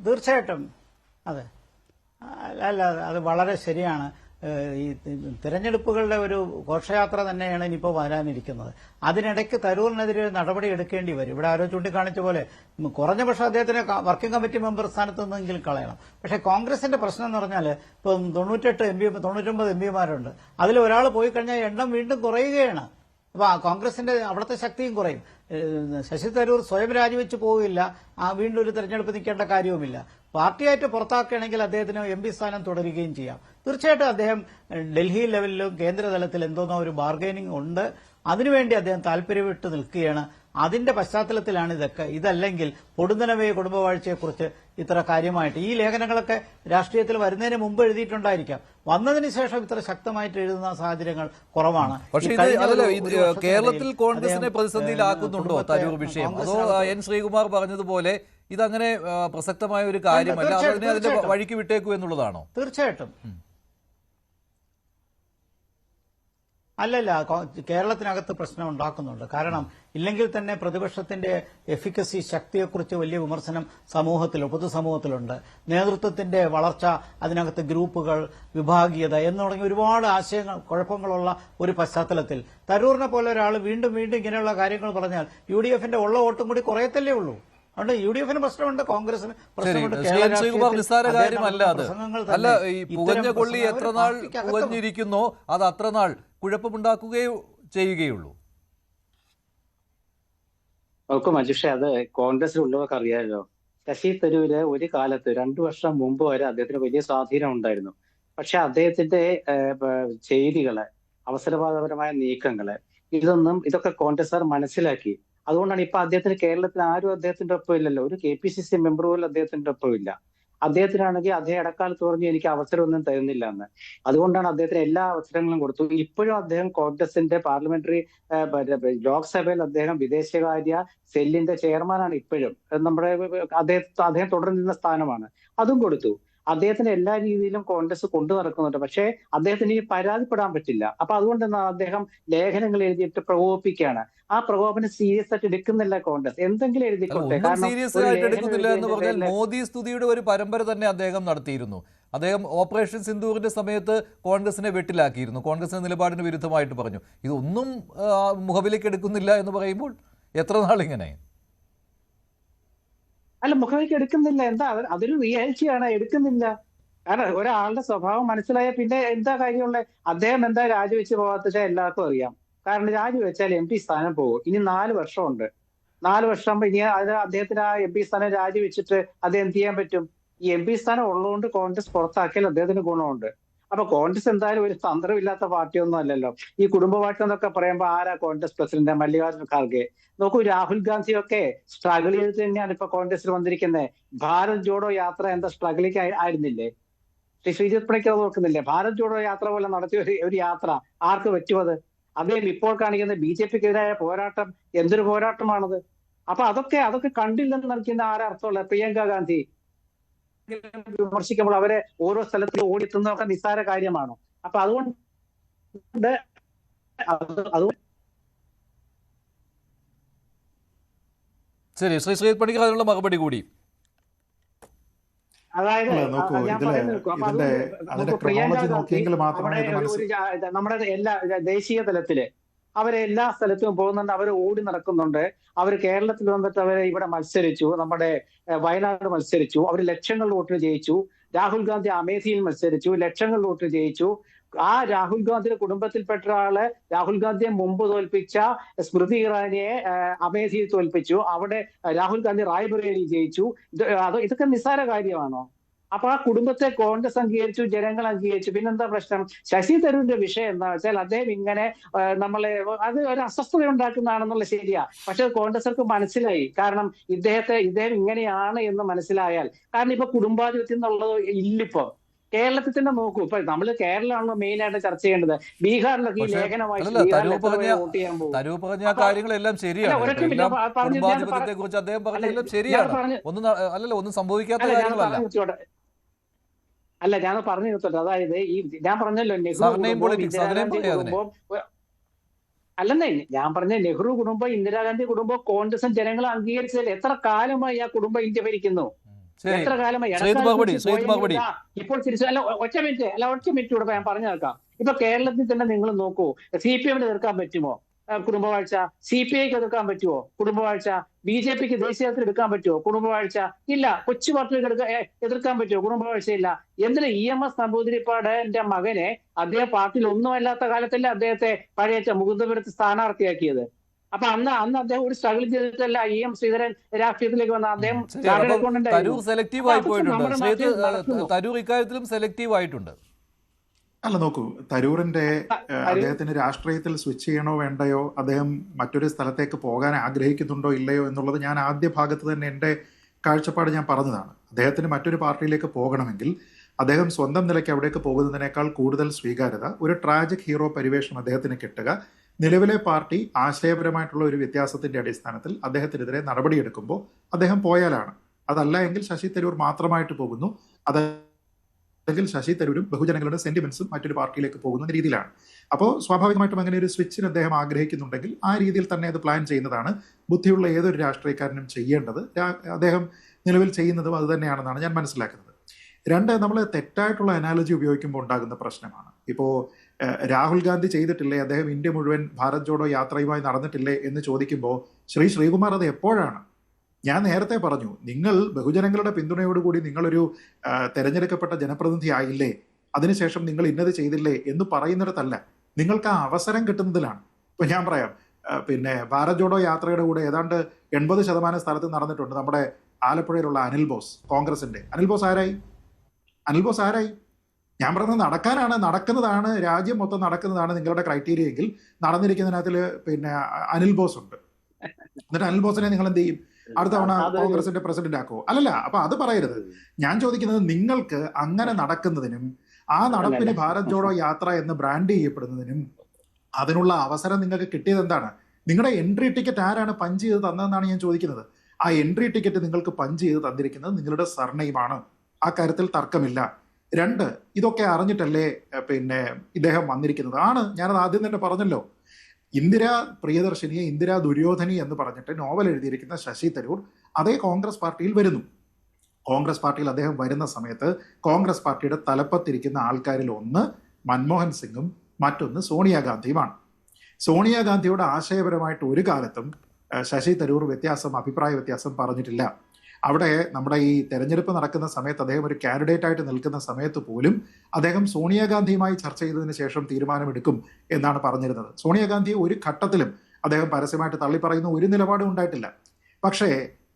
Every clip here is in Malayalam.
തീർച്ചയായിട്ടും അതെ. അല്ല, അത് വളരെ ശരിയാണ്. ഈ തിരഞ്ഞെടുപ്പുകളുടെ ഒരു ഘോഷയാത്ര തന്നെയാണ് ഇനിയിപ്പോൾ വരാനിരിക്കുന്നത്. അതിനിടയ്ക്ക് തരൂരിനെതിരെ നടപടി എടുക്കേണ്ടി വരും. ഇവിടെ ആരോ ചൂണ്ടിക്കാണിച്ച പോലെ കുറഞ്ഞ പക്ഷം അദ്ദേഹത്തിന് വർക്കിംഗ് കമ്മിറ്റി മെമ്പർ സ്ഥാനത്ത് നിന്നെങ്കിലും കളയണം. പക്ഷേ കോൺഗ്രസിന്റെ പ്രശ്നം എന്ന് പറഞ്ഞാൽ ഇപ്പം 99 എം പിമാരുണ്ട്. അതിൽ ഒരാൾ പോയി കഴിഞ്ഞാൽ എണ്ണം വീണ്ടും കുറയുകയാണ്. അപ്പൊ കോൺഗ്രസിന്റെ അവിടുത്തെ ശക്തിയും കുറയും. ശശി തരൂർ സ്വയം രാജിവെച്ച് പോവില്ല, വീണ്ടും ഒരു തെരഞ്ഞെടുപ്പ് നിൽക്കേണ്ട കാര്യവുമില്ല. പാർട്ടിയായിട്ട് പുറത്താക്കുകയാണെങ്കിൽ അദ്ദേഹത്തിന് എം പി സ്ഥാനം തുടരുകയും ചെയ്യാം. തീർച്ചയായിട്ടും അദ്ദേഹം ഡൽഹി ലെവലിലും കേന്ദ്രതലത്തിൽ എന്തോന്നോ ഒരു ബാർഗൈനിങ് ഉണ്ട്. അതിനുവേണ്ടി അദ്ദേഹം താല്പര്യപ്പെട്ട് നിൽക്കുകയാണ്. അതിന്റെ പശ്ചാത്തലത്തിലാണ് ഇതൊക്കെ. ഇതല്ലെങ്കിൽ പൊടുന്നനവേ കുടുംബവാഴ്ചയെക്കുറിച്ച് ഇത്ര കാര്യമായിട്ട് ഈ ലേഖനങ്ങളൊക്കെ രാഷ്ട്രീയത്തിൽ വരുന്നതിന് മുമ്പ് എഴുതിയിട്ടുണ്ടായിരിക്കാം. വന്നതിന് ശേഷം ഇത്ര ശക്തമായിട്ട് എഴുതുന്ന സാഹചര്യങ്ങൾ കുറവാണ്. പക്ഷേ കേരളത്തിൽ കോൺഗ്രസിനെ പ്രതിസന്ധിയിലാക്കുന്നുണ്ടോ തരൂർ വിഷയം? അതോ എൻ ശ്രീകുമാർ പറഞ്ഞതുപോലെ ഇതങ്ങനെ പ്രസക്തമായ ഒരു കാര്യമല്ല, അതിന്റെ വഴിക്ക് വിട്ടേക്കൂ എന്നുള്ളതാണോ? തീർച്ചയായിട്ടും അല്ലല്ല, കേരളത്തിനകത്ത് പ്രശ്നം ഉണ്ടാക്കുന്നുണ്ട്. കാരണം ഇല്ലെങ്കിൽ തന്നെ പ്രതിപക്ഷത്തിന്റെ എഫിക്കസി ശക്തിയെക്കുറിച്ച് വലിയ വിമർശനം പൊതുസമൂഹത്തിലുണ്ട്. നേതൃത്വത്തിന്റെ വളർച്ച, അതിനകത്ത് ഗ്രൂപ്പുകൾ, വിഭാഗീയത എന്ന് തുടങ്ങി ഒരുപാട് കുഴപ്പങ്ങളുള്ള ഒരു പശ്ചാത്തലത്തിൽ തരൂറിനെ പോലെ ഒരാൾ വീണ്ടും വീണ്ടും ഇങ്ങനെയുള്ള കാര്യങ്ങൾ പറഞ്ഞാൽ UDFന്റെ ഉള്ള വോട്ടും കൂടി കുറയത്തല്ലേ ഉള്ളൂ. അതുകൊണ്ട് UDFന് പ്രശ്നമുണ്ട്, കോൺഗ്രസിന് പ്രശ്നമുണ്ട്. അല്ല, ഈ പുകഞ്ഞ കൊള്ളി എത്ര നാൾ പുകഞ്ഞിരിക്കുന്നോ അത് അത്ര നാൾ കുഴപ്പമുണ്ടാക്കുകയോ ചെയ്യുകയുള്ളൂ. നോക്കൂ മഞ്ജുഷ, അത് കോൺഗ്രസിലുള്ളവർക്ക് അറിയാമല്ലോ. ശശി തരൂര് ഒരു കാലത്ത് 2 വർഷം മുമ്പ് വരെ അദ്ദേഹത്തിന് വലിയ സ്വാധീനം ഉണ്ടായിരുന്നു. പക്ഷെ അദ്ദേഹത്തിന്റെ ചെയ്തികള്, അവസരവാദപരമായ നീക്കങ്ങള്, ഇതൊക്കെ കോൺഗ്രസ്സുകാർ മനസ്സിലാക്കി. അതുകൊണ്ടാണ് ഇപ്പൊ അദ്ദേഹത്തിന് കേരളത്തിൽ ആരും അദ്ദേഹത്തിന്റെ ഒപ്പം ഇല്ലല്ലോ. ഒരു KPCC മെമ്പർ പോലും അദ്ദേഹത്തിന്റെ ഒപ്പം ഇല്ല. അദ്ദേഹത്തിനാണെങ്കിൽ അദ്ദേഹം ഇടക്കാലത്ത് പറഞ്ഞു എനിക്ക് അവസരമൊന്നും തരുന്നില്ല എന്ന്. അതുകൊണ്ടാണ് അദ്ദേഹത്തിന് എല്ലാ അവസരങ്ങളും കൊടുത്തു. ഇപ്പോഴും അദ്ദേഹം കോൺഗ്രസിന്റെ പാർലമെന്ററി ലോക്സഭയിൽ അദ്ദേഹം വിദേശകാര്യ സെല്ലിന്റെ ചെയർമാനാണ്. ഇപ്പോഴും നമ്മുടെ അദ്ദേഹം തുടർന്നിരുന്ന സ്ഥാനമാണ്. അതും കൊടുത്തു. അദ്ദേഹത്തിന് എല്ലാ രീതിയിലും കോൺഗ്രസ് കൊണ്ടു നടക്കുന്നുണ്ട്. പക്ഷേ അദ്ദേഹത്തിന് ഇനി പരാതിപ്പെടാൻ പറ്റില്ല. അപ്പൊ അതുകൊണ്ട് അദ്ദേഹം ലേഖനങ്ങൾ എഴുതിയിട്ട് പ്രകോപിപ്പിക്കുകയാണ്. ആ പ്രകോപനം സീരിയസ് ആയിട്ട് എടുക്കുന്നില്ല കോൺഗ്രസ്. എന്തെങ്കിലും എഴുതിക്കോട്ടെ. സീരിയസ് ആയിട്ട് എടുക്കുന്നില്ല എന്ന് പറഞ്ഞാൽ മോദി സ്തുതിയുടെ ഒരു പരമ്പര തന്നെ അദ്ദേഹം നടത്തിയിരുന്നു. അദ്ദേഹം ഓപ്പറേഷൻ സിന്ദൂറിന്റെ സമയത്ത് കോൺഗ്രസിനെ വെട്ടിലാക്കിയിരുന്നു. കോൺഗ്രസിന്റെ നിലപാടിന് വിരുദ്ധമായിട്ട് പറഞ്ഞു. ഇതൊന്നും മുഖവിലേക്ക് എടുക്കുന്നില്ല എന്ന് പറയുമ്പോൾ എത്ര നാളിങ്ങനെ? അല്ല, മുഖവിലേക്ക് എടുക്കുന്നില്ല. എന്താ അതൊരു റിയാലിറ്റിയാണ്. എടുക്കുന്നില്ല. കാരണം ഒരാളുടെ സ്വഭാവം മനസ്സിലായ പിന്നെ എന്താ കാര്യമുള്ളത്? അദ്ദേഹം എന്താ രാജിവെച്ച് പോകാത്ത എല്ലാവർക്കും അറിയാം. കാരണം രാജിവെച്ചാൽ MP സ്ഥാനം പോകും. ഇനി 4 വർഷമുണ്ട്. 4 വർഷം ഇനി അദ്ദേഹത്തിന് ആ MP സ്ഥാനം രാജിവെച്ചിട്ട് അദ്ദേഹം എന്ത് ചെയ്യാൻ പറ്റും? ഈ MP സ്ഥാനം ഉള്ളതുകൊണ്ട് കോൺഗ്രസ് പുറത്താക്കിയാൽ അദ്ദേഹത്തിന് ഗുണമുണ്ട്. അപ്പൊ കോൺഗ്രസ് എന്തായാലും ഒരു തന്ത്രമില്ലാത്ത പാർട്ടിയൊന്നും അല്ലല്ലോ. ഈ കുടുംബപാർട്ടി എന്നൊക്കെ പറയുമ്പോൾ ആരാ കോൺഗ്രസ് പ്രസിഡന്റ്? മല്ലികാർജുൻ ഖാർഗെ. നോക്കൂ, രാഹുൽ ഗാന്ധിയൊക്കെ സ്ട്രഗിൾ ചെയ്തിട്ട് തന്നെയാണ് ഇപ്പൊ കോൺഗ്രസിൽ വന്നിരിക്കുന്നത്. ഭാരത് ജോഡോ യാത്ര എന്താ സ്ട്രഗിലേക്ക് ആയിരുന്നില്ലേ? ശ്രീജിത് പണിക്കർ നോക്കുന്നില്ലേ? ഭാരത് ജോഡോ യാത്ര പോലെ നടത്തിയ ഒരു യാത്ര ആർക്ക് പറ്റുമത്? അദ്ദേഹം ഇപ്പോൾ കാണിക്കുന്ന BJPക്കെതിരായ പോരാട്ടം എന്തൊരു പോരാട്ടമാണത്? അപ്പൊ അതൊക്കെ കണ്ടില്ലെന്ന് നൽകുന്ന ആരർത്ഥമുള്ള? പ്രിയങ്ക ഗാന്ധി വിമർശിക്കുമ്പോൾ അവരെ ഓരോ സ്ഥലത്തും ഓടിത്തുന്നതൊക്കെ നിസ്സാര കാര്യമാണോ? അപ്പൊ അതുകൊണ്ട് ശരി, ശ്രീ പണിക്കർ അതിനുള്ള മറുപടി കൂടി. അതായത് നമ്മുടെ എല്ലാ ദേശീയ തലത്തില് അവരെ എല്ലാ സ്ഥലത്തും പോകുന്നുണ്ട്. അവർ ഓടി നടക്കുന്നുണ്ട്. അവർ കേരളത്തിൽ വന്നിട്ട് അവരെ ഇവിടെ മത്സരിച്ചു. നമ്മുടെ വയനാട് മത്സരിച്ചു. അവർ ലക്ഷങ്ങൾ വോട്ടിന് ജയിച്ചു. രാഹുൽ ഗാന്ധി അമേഠിയിൽ മത്സരിച്ചു, ലക്ഷങ്ങൾ വോട്ടിന് ജയിച്ചു. ആ രാഹുൽ ഗാന്ധിയുടെ കുടുംബത്തിൽപ്പെട്ട ആള് രാഹുൽ ഗാന്ധിയെ മുമ്പ് തോൽപ്പിച്ച സ്മൃതി ഇറാനിയെ അമേഠിയിൽ തോൽപ്പിച്ചു. അവിടെ രാഹുൽ ഗാന്ധി റായ്ബറേലിയിൽ ജയിച്ചു. ഇതൊക്കെ നിസ്സാര കാര്യമാണോ? അപ്പൊ ആ കുടുംബത്തെ കോൺഗ്രസ് അംഗീകരിച്ചു, ജനങ്ങൾ അംഗീകരിച്ചു. പിന്നെന്താ പ്രശ്നം? ശശി തരൂരിന്റെ വിഷയം എന്താ വെച്ചാൽ അദ്ദേഹം ഇങ്ങനെ അത് ഒരു അസ്വസ്ഥത ഉണ്ടാക്കുന്നതാണെന്നുള്ള ശരിയാ. പക്ഷെ കോൺഗ്രസ്സർക്ക് മനസ്സിലായി. കാരണം ഇദ്ദേഹം ഇങ്ങനെയാണ് എന്ന് മനസ്സിലായാൽ. കാരണം ഇപ്പൊ കുടുംബാധിപത്യം എന്നുള്ളത് ഇല്ലിപ്പോ കേരളത്തിൽ തന്നെ നോക്കൂ. ഇപ്പൊ നമ്മള് കേരളമാണല്ലോ മെയിൻ ആയിട്ട് ചർച്ച ചെയ്യേണ്ടത്. ബീഹാറിലൊക്കെ ഈ ലേഖനമായി വോട്ട് ചെയ്യാൻ പോകും. കാര്യങ്ങളെല്ലാം ശരിയാണ്. ഒന്നും സംഭവിക്കാത്ത കാര്യങ്ങളല്ല. അല്ല, ഞാൻ പറഞ്ഞു നിർത്തട്ടെ. അതായത് ഞാൻ പറഞ്ഞല്ലോ അല്ലെന്നേ ഞാൻ പറഞ്ഞ നെഹ്റു കുടുംബം, ഇന്ദിരാഗാന്ധി കുടുംബം കോൺഗ്രസും ജനങ്ങളും അംഗീകരിച്ചതിൽ എത്ര കാലമായി ആ കുടുംബം ഇന്ത്യ ഭരിക്കുന്നു? ശരി. എത്ര കാലമായി ശ്രീത് മറുപടി, ഇടക്കാലത്ത് ശ്രീത് മറുപടി. ഇപ്പോൾ തിരിച്ചു അല്ല ഒറ്റ മിനിറ്റ് കൂടെ ഞാൻ പറഞ്ഞു കേൾക്കാം. ഇപ്പൊ കേരളത്തിൽ തന്നെ നിങ്ങൾ നോക്കൂ, CPM എതിർക്കാൻ പറ്റുമോ കുടുംബവാഴ്ച? CPIക്ക് എതിർക്കാൻ പറ്റുമോ കുടുംബവാഴ്ച? BJPക്ക് ദേശീയ തലത്തിൽ എടുക്കാൻ പറ്റുമോ കുടുംബവാഴ്ച? ഇല്ല. കൊച്ചു പാർട്ടികൾക്ക് എതിർക്കാൻ പറ്റുമോ കുടുംബവാഴ്ച? ഇല്ല. എന്തിന് EMS നമ്പൂതിരിപ്പാടിന്റെ മകനെ അദ്ദേഹം പാർട്ടിയിൽ ഒന്നുമല്ലാത്ത കാലത്തല്ലേ അദ്ദേഹത്തെ പഴയ മുകുന്ദപുരത്ത് സ്ഥാനാർത്ഥിയാക്കിയത്? അപ്പൊ അന്ന് അദ്ദേഹം ഒരു സ്ട്രഗിൾ ചെയ്തിട്ടല്ല EM ശ്രീധരൻ രാഷ്ട്രീയത്തിലേക്ക് വന്ന. അദ്ദേഹം തരൂർ സെലക്റ്റീവ് ആയി പോയിട്ടുണ്ട്. തരൂർ ഇക്കാര്യത്തിലും സെലക്റ്റീവ് ആയിട്ടുണ്ട്. അല്ല, നോക്കൂ, തരൂരിന്റെ അദ്ദേഹത്തിന് രാഷ്ട്രീയത്തിൽ സ്വിച്ച് ചെയ്യണോ വേണ്ടയോ, അദ്ദേഹം മറ്റൊരു സ്ഥലത്തേക്ക് പോകാൻ ആഗ്രഹിക്കുന്നുണ്ടോ ഇല്ലയോ എന്നുള്ളത് ഞാൻ ആദ്യ ഭാഗത്ത് തന്നെ എൻ്റെ കാഴ്ചപ്പാട് ഞാൻ പറഞ്ഞതാണ്. അദ്ദേഹത്തിന് മറ്റൊരു പാർട്ടിയിലേക്ക് പോകണമെങ്കിൽ അദ്ദേഹം സ്വന്തം നിലയ്ക്ക് അവിടേക്ക് പോകുന്നതിനേക്കാൾ കൂടുതൽ സ്വീകാര്യത ഒരു ട്രാജിക് ഹീറോ പരിവേഷം അദ്ദേഹത്തിന് കിട്ടുക, നിലവിലെ പാർട്ടി ആശയപരമായിട്ടുള്ള ഒരു വ്യത്യാസത്തിന്റെ അടിസ്ഥാനത്തിൽ അദ്ദേഹത്തിനെതിരെ നടപടിയെടുക്കുമ്പോൾ അദ്ദേഹം പോയാലാണ്. അതല്ല എങ്കിൽ ശശി തരൂർ മാത്രമായിട്ട് പോകുന്നു, അല്ലെങ്കിൽ ശശി തരൂരും ബഹുജനങ്ങളുടെ സെന്റിമെന്റ്സും മറ്റൊരു പാർട്ടിയിലേക്ക് പോകുന്ന രീതിയിലാണ്. അപ്പോൾ സ്വാഭാവികമായിട്ടും അങ്ങനെ ഒരു സ്വിച്ചിന് അദ്ദേഹം ആഗ്രഹിക്കുന്നുണ്ടെങ്കിൽ ആ രീതിയിൽ തന്നെ അത് പ്ലാൻ ചെയ്യുന്നതാണ് ബുദ്ധിയുള്ള ഏതൊരു രാഷ്ട്രീയക്കാരനും ചെയ്യേണ്ടത്. അദ്ദേഹം നിലവിൽ ചെയ്യുന്നതും അത് തന്നെയാണെന്നാണ് ഞാൻ മനസ്സിലാക്കുന്നത്. രണ്ട്, നമ്മൾ തെറ്റായിട്ടുള്ള അനാലജി ഉപയോഗിക്കുമ്പോൾ ഉണ്ടാകുന്ന പ്രശ്നമാണ്. ഇപ്പോൾ രാഹുൽ ഗാന്ധി ചെയ്തിട്ടില്ലേ, അദ്ദേഹം ഇന്ത്യ മുഴുവൻ ഭാരത് ജോഡോ യാത്രയുമായി നടന്നിട്ടില്ലേ എന്ന് ചോദിക്കുമ്പോൾ ശ്രീകുമാർ അത് എപ്പോഴാണ്? ഞാൻ നേരത്തെ പറഞ്ഞു, നിങ്ങൾ ബഹുജനങ്ങളുടെ പിന്തുണയോടുകൂടി നിങ്ങളൊരു തെരഞ്ഞെടുക്കപ്പെട്ട ജനപ്രതിനിധി ആയില്ലേ, അതിനുശേഷം നിങ്ങൾ ഇന്നത് ചെയ്തില്ലേ എന്ന് പറയുന്നിടത്തല്ല, നിങ്ങൾക്ക് ആ അവസരം കിട്ടുന്നതിലാണ്. ഇപ്പൊ ഞാൻ പറയാം, പിന്നെ ഭാരത് ജോഡോ യാത്രയുടെ കൂടെ ഏതാണ്ട് 80% സ്ഥലത്ത് നടന്നിട്ടുണ്ട് നമ്മുടെ ആലപ്പുഴയിലുള്ള അനിൽ ബോസ്, കോൺഗ്രസിന്റെ. അനിൽ ബോസ് ആരായി? ഞാൻ പറഞ്ഞത് നടക്കുന്നതാണ്, രാജ്യം മൊത്തം നടക്കുന്നതാണ് നിങ്ങളുടെ ക്രൈറ്റീരിയ എങ്കിൽ നടന്നിരിക്കുന്നതിനകത്തിൽ പിന്നെ അനിൽ ബോസ് ഉണ്ട്. എന്നിട്ട് അനിൽ ബോസിനെ നിങ്ങൾ എന്ത് ചെയ്യും? അടുത്ത തവണ കോൺഗ്രസിന്റെ പ്രസിഡന്റ് ആക്കുമോ? അല്ലല്ല. അപ്പൊ അത് പറയരുത്. ഞാൻ ചോദിക്കുന്നത്, നിങ്ങൾക്ക് അങ്ങനെ നടക്കുന്നതിനും ആ നടപ്പിന് ഭാരത് ജോഡോ യാത്ര എന്ന് ബ്രാൻഡ് ചെയ്യപ്പെടുന്നതിനും അതിനുള്ള അവസരം നിങ്ങൾക്ക് കിട്ടിയത് എന്താണ്? നിങ്ങളുടെ എൻട്രി ടിക്കറ്റ് ആരാണ് പഞ്ച് ചെയ്ത് തന്നതെന്നാണ് ഞാൻ ചോദിക്കുന്നത്. ആ എൻട്രി ടിക്കറ്റ് നിങ്ങൾക്ക് പഞ്ച് ചെയ്ത് തന്നിരിക്കുന്നത് നിങ്ങളുടെ സർനെയിമാണ്. ആ കാര്യത്തിൽ തർക്കമില്ല. രണ്ട്, ഇതൊക്കെ അറിഞ്ഞിട്ടല്ലേ പിന്നെ ഇദ്ദേഹം വന്നിരിക്കുന്നത്? ഞാനത് ആദ്യം തന്നെ പറഞ്ഞല്ലോ. ഇന്ദിരാ പ്രിയദർശിനിയെ ഇന്ദിരാ ദുര്യോധനി എന്ന് പറഞ്ഞിട്ട് നോവൽ എഴുതിയിരിക്കുന്ന ശശി തരൂർ അതേ കോൺഗ്രസ് പാർട്ടിയിൽ വരുന്നു. കോൺഗ്രസ് പാർട്ടിയിൽ അദ്ദേഹം വരുന്ന സമയത്ത് കോൺഗ്രസ് പാർട്ടിയുടെ തലപ്പത്തിരിക്കുന്ന ആൾക്കാരിൽ ഒന്ന് മൻമോഹൻ സിംഗും മറ്റൊന്ന് സോണിയാഗാന്ധിയുമാണ്. സോണിയാഗാന്ധിയോട് ആശയപരമായിട്ട് ഒരു കാലത്തും ശശി തരൂർ അഭിപ്രായ വ്യത്യാസം പറഞ്ഞിട്ടില്ല. അവിടെ നമ്മുടെ ഈ തെരഞ്ഞെടുപ്പ് നടക്കുന്ന സമയത്ത് അദ്ദേഹം ഒരു കാൻഡിഡേറ്റ് ആയിട്ട് നിൽക്കുന്ന സമയത്ത് പോലും അദ്ദേഹം സോണിയാഗാന്ധിയുമായി ചർച്ച ചെയ്തതിന് ശേഷം തീരുമാനമെടുക്കും എന്നാണ് പറഞ്ഞിരുന്നത്. സോണിയാഗാന്ധിയെ ഒരു ഘട്ടത്തിലും അദ്ദേഹം പരസ്യമായിട്ട് തള്ളിപ്പറയുന്ന ഒരു നിലപാടും ഉണ്ടായിട്ടില്ല. പക്ഷേ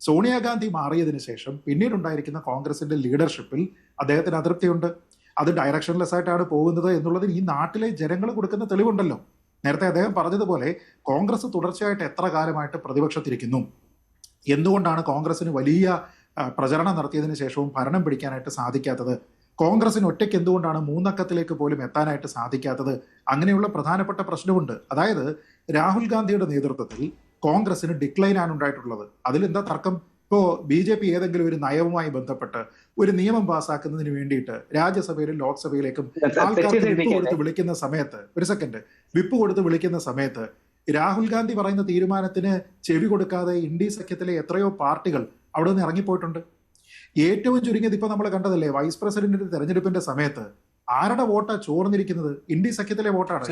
സോണിയാഗാന്ധി മാറിയതിനു ശേഷം പിന്നീടുണ്ടായിരിക്കുന്ന കോൺഗ്രസിന്റെ ലീഡർഷിപ്പിൽ അദ്ദേഹത്തിന് അതൃപ്തിയുണ്ട്. അത് ഡയറക്ഷൻലെസ് ആയിട്ടാണ് പോകുന്നത് എന്നുള്ളതിന് ഈ നാട്ടിലെ ജനങ്ങൾ കൊടുക്കുന്ന തെളിവുണ്ടല്ലോ. നേരത്തെ അദ്ദേഹം പറഞ്ഞതുപോലെ കോൺഗ്രസ് തുടർച്ചയായിട്ട് എത്ര കാലമായിട്ട് പ്രതിപക്ഷത്തിരിക്കുന്നു, എന്തുകൊണ്ടാണ് കോൺഗ്രസിന് വലിയ പ്രചരണം നടത്തിയതിനു ശേഷവും ഭരണം പിടിക്കാനായിട്ട് സാധിക്കാത്തത്, കോൺഗ്രസിന് ഒറ്റയ്ക്ക് എന്തുകൊണ്ടാണ് 3 അക്കത്തിലേക്ക് പോലും എത്താനായിട്ട് സാധിക്കാത്തത്, അങ്ങനെയുള്ള പ്രധാനപ്പെട്ട പ്രശ്നമുണ്ട്. അതായത് രാഹുൽ ഗാന്ധിയുടെ നേതൃത്വത്തിൽ കോൺഗ്രസിന് ഡിക്ലൈൻ ആണ് ഉണ്ടായിട്ടുള്ളത്. അതിലെന്താ തർക്കം? ഇപ്പോൾ BJP ഏതെങ്കിലും ഒരു നയവുമായി ബന്ധപ്പെട്ട് ഒരു നിയമം പാസ്സാക്കുന്നതിന് വേണ്ടിയിട്ട് രാജ്യസഭയിലും ലോക്സഭയിലേക്കും ആൾക്കാർക്ക് വിപ്പ് കൊടുത്ത് വിളിക്കുന്ന സമയത്ത് രാഹുൽ ഗാന്ധി പറയുന്ന തീരുമാനത്തിന് ചെവി കൊടുക്കാതെ ഇന്ത്യ സഖ്യത്തിലെ എത്രയോ പാർട്ടികൾ അവിടെ നിന്ന് ഇറങ്ങിപ്പോയിട്ടുണ്ട്. ഏറ്റവും ചുരുങ്ങിയത് ഇപ്പൊ നമ്മൾ കണ്ടതല്ലേ, വൈസ് പ്രസിഡന്റിന്റെ തെരഞ്ഞെടുപ്പിന്റെ സമയത്ത് ആരുടെ വോട്ടാ ചോർന്നിരിക്കുന്നത്? ഇന്ത്യ സഖ്യത്തിലെ വോട്ടാണ്.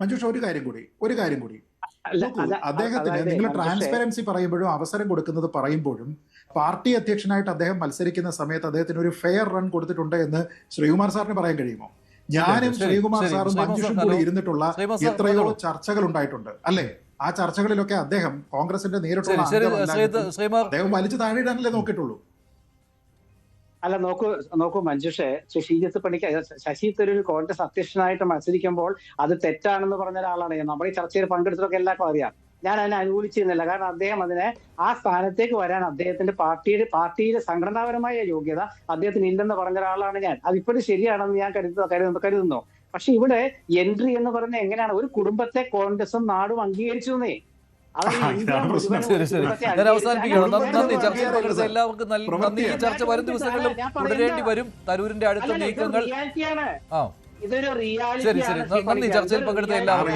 മഞ്ജുഷ, ഒരു കാര്യം കൂടി അദ്ദേഹത്തിന് നിങ്ങൾ ട്രാൻസ്പെറൻസി പറയുമ്പോഴും അവസരം കൊടുക്കുന്നത് പറയുമ്പോഴും പാർട്ടി അധ്യക്ഷനായിട്ട് അദ്ദേഹം മത്സരിക്കുന്ന സമയത്ത് അദ്ദേഹത്തിന് ഒരു ഫെയർ റൺ കൊടുത്തിട്ടുണ്ട് എന്ന് ശ്രീകുമാർ സാറിന് പറയാൻ കഴിയുമോ? ഞാനും ശ്രീകുമാർ സാറും മഞ്ജുഷും കൂടി ഇരുന്നിട്ടുള്ള എത്രയോ ചർച്ചകൾ ഉണ്ടായിട്ടുണ്ട് അല്ലേ? ആ ചർച്ചകളിലൊക്കെ അദ്ദേഹം കോൺഗ്രസിന്റെ നേരിട്ടുള്ള അദ്ദേഹം വലിച്ചു താഴെയിടാനല്ലേ നോക്കിയിട്ടുള്ളൂ. അല്ല, നോക്കൂ മഞ്ജുഷേ, ശശി തരൂർ കോൺഗ്രസ് അധ്യക്ഷനായിട്ട് മത്സരിക്കുമ്പോൾ അത് തെറ്റാണെന്ന് പറഞ്ഞ ഒരാളാണ് ഞാൻ. നമ്മുടെ ഈ ചർച്ചയിൽ പങ്കെടുത്തതൊക്കെ എല്ലാവർക്കും അറിയാം. ഞാൻ അതിനെ അനുകൂലിച്ചിരുന്നില്ല. കാരണം അദ്ദേഹം ആ സ്ഥാനത്തേക്ക് വരാൻ അദ്ദേഹത്തിന്റെ പാർട്ടിയുടെ സംഘടനാപരമായ യോഗ്യത അദ്ദേഹത്തിന് ഇല്ലെന്ന് പറഞ്ഞ ഒരാളാണ് ഞാൻ. അതിപ്പോഴും ശരിയാണെന്ന് ഞാൻ കരുതുന്നു. പക്ഷെ ഇവിടെ എൻട്രി എന്ന് പറഞ്ഞ എങ്ങനെയാണ്? ഒരു കുടുംബത്തെ കോൺഗ്രസും നാടും അംഗീകരിച്ചു എന്നേ. എല്ലാവർക്കും നന്ദി. ഈ ചർച്ച വരും ദിവസങ്ങളിലും തുടരേണ്ടി വരും. തരൂരിന്റെ അടുത്ത നീക്കങ്ങൾ. ഇതൊരു റിയാലിറ്റി. ശരി, നന്ദി. ചർച്ചയിൽ പങ്കെടുത്ത എല്ലാവർക്കും